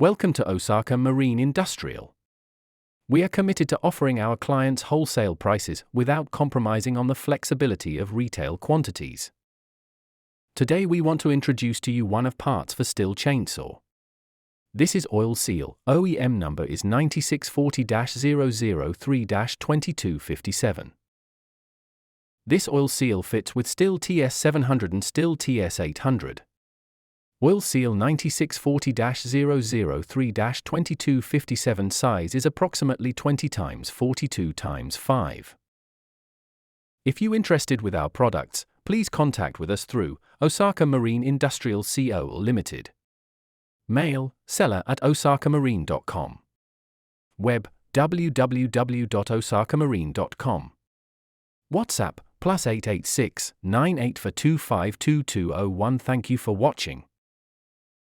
Welcome to Osaka Marine Industrial. We are committed to offering our clients wholesale prices without compromising on the flexibility of retail quantities. Today we want to introduce to you one of parts for Stihl chainsaw. This is oil seal, OEM number is 9640-003-2257. This oil seal fits with Stihl TS700 and Stihl TS800. Oil seal 9640-003-2257 size is approximately 20 x 42 x 5. If you interested with our products, please contact with us through Osaka Marine Industrial Co. Limited. Mail, seller@osakamarine.com. Web, www.osakamarine.com. WhatsApp, +886 98 425 2201. Thank you for watching.